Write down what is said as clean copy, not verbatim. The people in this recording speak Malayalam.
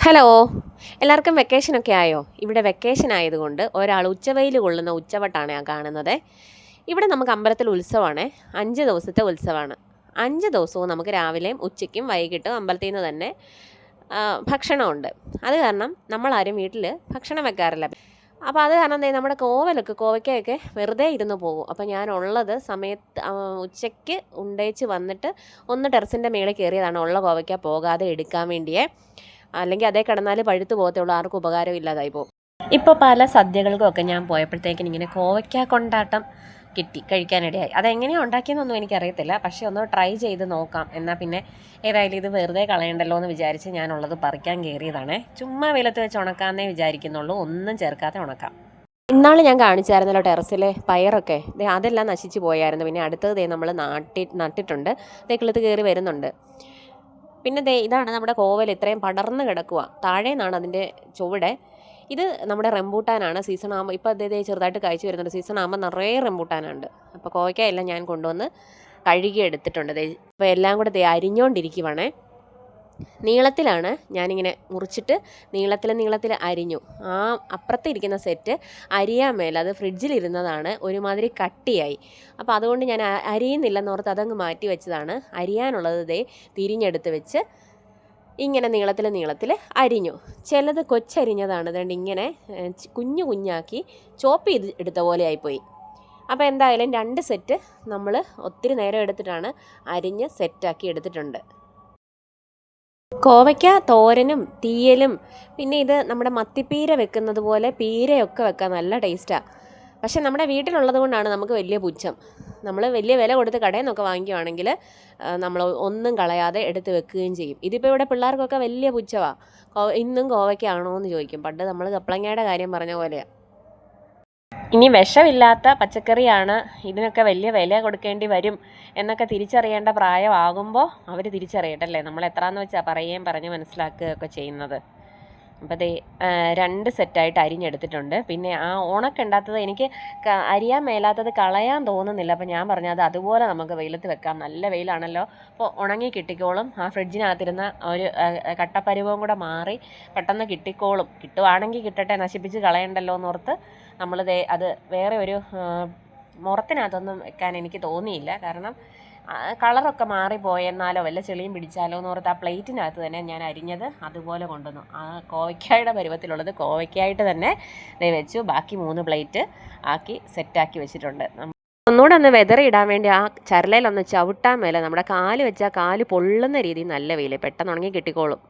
ഹലോ, എല്ലാവർക്കും വെക്കേഷനൊക്കെ ആയോ? ഇവിടെ വെക്കേഷൻ ആയതുകൊണ്ട് ഒരാൾ ഉച്ചവെയിൽ കൊള്ളുന്ന ഉച്ചവട്ടാണ് ഞാൻ കാണുന്നത്. ഇവിടെ നമുക്ക് അമ്പലത്തിൽ ഉത്സവമാണ്. 5 ദിവസത്തെ ഉത്സവമാണ്. 5 ദിവസവും നമുക്ക് രാവിലെയും ഉച്ചയ്ക്കും വൈകിട്ടും അമ്പലത്തിൽ നിന്ന് തന്നെ ഭക്ഷണമുണ്ട്. അത് കാരണം നമ്മളാരും വീട്ടിൽ ഭക്ഷണം വെക്കാറില്ല. അപ്പോൾ അത് കാരണം നമ്മുടെ കോവയ്ക്കയൊക്കെ വെറുതെ ഇരുന്ന് പോകും. അപ്പോൾ ഞാനുള്ളത് സമയത്ത് ഉച്ചയ്ക്ക് ഉണ്ടേച്ച് വന്നിട്ട് ഒന്ന് ടെറസിൻ്റെ മേളിൽ കയറിയതാണ് ഉള്ള കോവയ്ക്ക പോകാതെ എടുക്കാൻ വേണ്ടിയേ. അല്ലെങ്കിൽ അതേ കിടന്നാൽ പഴുത്ത് പോകത്തുള്ളൂ, ആർക്കും ഉപകാരം ഇല്ലാതായി പോകും. ഇപ്പോൾ പല സദ്യകൾക്കൊക്കെ ഞാൻ പോയപ്പോഴത്തേക്കിനും ഇങ്ങനെ കോവയ്ക്ക കൊണ്ടാട്ടം കിട്ടി കഴിക്കാനിടയായി. അതെങ്ങനെയാണ് ഉണ്ടാക്കിയെന്നൊന്നും എനിക്കറിയത്തില്ല, പക്ഷേ ഒന്ന് ട്രൈ ചെയ്ത് നോക്കാം. എന്നാൽ പിന്നെ ഏതായാലും ഇത് വെറുതെ കളയണ്ടല്ലോ എന്ന് വിചാരിച്ച് ഞാനുള്ളത് പറിക്കാൻ കയറിയതാണേ. ചുമ്മാ വെയിലത്ത് വെച്ച് ഉണക്കാമെന്നേ വിചാരിക്കുന്നുള്ളൂ, ഒന്നും ചേർക്കാതെ ഉണക്കാം. ഇന്നാൾ ഞാൻ കാണിച്ചായിരുന്നല്ലോ ടെറസിലെ പയറൊക്കെ, അതെല്ലാം നശിച്ചു പോയായിരുന്നു. പിന്നെ അടുത്തത് നമ്മൾ നട്ടിട്ടുണ്ട്, കിളുത്ത് കയറി വരുന്നുണ്ട്. പിന്നെ ഇതാണ് നമ്മുടെ കോവൽ, ഇത്രയും പടർന്ന് കിടക്കുക. താഴെ നിന്നാണ് അതിൻ്റെ ചുവടെ. ഇത് നമ്മുടെ റംബൂട്ടാനാണ്. സീസൺ ആകുമ്പോൾ ഇപ്പോൾ ചെറുതായിട്ട് കഴിച്ചു വരുന്നുണ്ട്. സീസൺ ആകുമ്പോൾ നിറയെ റംബൂട്ടാനുണ്ട്. അപ്പോൾ കോവയ്ക്കയെല്ലാം ഞാൻ കൊണ്ടുവന്ന് കഴുകി എടുത്തിട്ടുണ്ട്. അപ്പോൾ എല്ലാം കൂടെ അരിഞ്ഞുകൊണ്ടിരിക്കുവാണേ. നീളത്തിലാണ് ഞാനിങ്ങനെ മുറിച്ചിട്ട് നീളത്തിൽ അരിഞ്ഞു. ആ അപ്പുറത്ത് ഇരിക്കുന്ന സെറ്റ് അരിയാൻ മേലെ, അത് ഫ്രിഡ്ജിലിരുന്നതാണ്, ഒരുമാതിരി കട്ടിയായി. അപ്പോൾ അതുകൊണ്ട് ഞാൻ അരിയുന്നില്ലെന്നോർത്ത് അതങ്ങ് മാറ്റി വെച്ചതാണ്. അരിയാനുള്ളത് തിരിഞ്ഞെടുത്ത് വെച്ച് ഇങ്ങനെ നീളത്തിൽ അരിഞ്ഞു. ചിലത് കൊച്ചരിഞ്ഞതാണ്, അതുകൊണ്ട് ഇങ്ങനെ കുഞ്ഞാക്കി ചോപ്പ് ചെയ്ത് എടുത്ത പോലെ ആയിപ്പോയി. അപ്പോൾ എന്തായാലും 2 സെറ്റ് നമ്മൾ ഒത്തിരി നേരം എടുത്തിട്ടാണ് അരിഞ്ഞ് സെറ്റാക്കി എടുത്തിട്ടുണ്ട്. കോവയ്ക്ക തോരനും തീയലും, പിന്നെ ഇത് നമ്മുടെ മത്തിപ്പീര വെക്കുന്നത് പോലെ പീരയൊക്കെ വെക്കാൻ നല്ല ടേസ്റ്റാണ്. പക്ഷേ നമ്മുടെ വീട്ടിലുള്ളത് കൊണ്ടാണ് നമുക്ക് വലിയ പുച്ഛം. നമ്മൾ വലിയ വില കൊടുത്ത് കടയിൽ നിന്നൊക്കെ വാങ്ങിക്കുവാണെങ്കിൽ നമ്മൾ ഒന്നും കളയാതെ എടുത്ത് വെക്കുകയും ചെയ്യും. ഇതിപ്പോൾ ഇവിടെ പിള്ളേർക്കൊക്കെ വലിയ പുച്ഛമാണ്. ഇന്നും കോവയ്ക്കാണോ എന്ന് ചോദിക്കും. പണ്ട് നമ്മൾ കപ്പളങ്ങയുടെ കാര്യം പറഞ്ഞ പോലെയാണ്. ഇനി വിഷമില്ലാത്ത പച്ചക്കറിയാണ്, ഇതിനൊക്കെ വലിയ വില കൊടുക്കേണ്ടി വരും എന്നൊക്കെ തിരിച്ചറിയേണ്ട പ്രായമാകുമ്പോൾ അവർ തിരിച്ചറിയട്ടല്ലേ. നമ്മൾ എത്രയെന്ന് വെച്ചാൽ പറഞ്ഞ് മനസ്സിലാക്കുകയൊക്കെ ചെയ്യുന്നത്. അപ്പോൾ 2 സെറ്റായിട്ട് അരിഞ്ഞെടുത്തിട്ടുണ്ട്. പിന്നെ ആ ഉണക്കുണ്ടാത്തത് എനിക്ക് അരിയാൻ മേലാത്തത് കളയാൻ തോന്നുന്നില്ല. അപ്പോൾ ഞാൻ പറഞ്ഞു അത് അതുപോലെ നമുക്ക് വെയിലത്ത് വെക്കാം, നല്ല വെയിലാണല്ലോ, അപ്പോൾ ഉണങ്ങി കിട്ടിക്കോളും. ആ ഫ്രിഡ്ജിനകത്തിരുന്ന ഒരു കട്ടപ്പരുവവും കൂടെ മാറി പെട്ടെന്ന് കിട്ടിക്കോളും. കിട്ടുവാണെങ്കിൽ കിട്ടട്ടെ, നശിപ്പിച്ച് കളയണ്ടല്ലോ എന്നോർത്ത് നമ്മൾ അത് വേറെ ഒരു മുറത്തിനകത്തൊന്നും വെക്കാൻ എനിക്ക് തോന്നിയില്ല. കാരണം കളറൊക്കെ മാറിപ്പോയെന്നാലോ വല്ല ചെളിയും പിടിച്ചാലോ എന്നോർത്ത് ആ പ്ലേറ്റിനകത്ത് തന്നെ ഞാൻ അരിഞ്ഞത് അതുപോലെ കൊണ്ടുവന്നു. ആ കോവയ്ക്കായുടെ പരുവത്തിലുള്ളത് കോവയ്ക്കായിട്ട് തന്നെ വെച്ചു. ബാക്കി 3 പ്ലേറ്റ് ആക്കി സെറ്റാക്കി വെച്ചിട്ടുണ്ട്. ഒന്നുകൂടെ ഒന്ന് വെതറിയിടാൻ വേണ്ടി ആ ചരലയിലൊന്ന് ചവിട്ടാൻ മേലെ നമ്മുടെ കാല് വെച്ചാൽ കാല് പൊള്ളുന്ന രീതിയിൽ നല്ല വെയിൽ, പെട്ടെന്ന് ഉണങ്ങി കിട്ടിക്കോളും.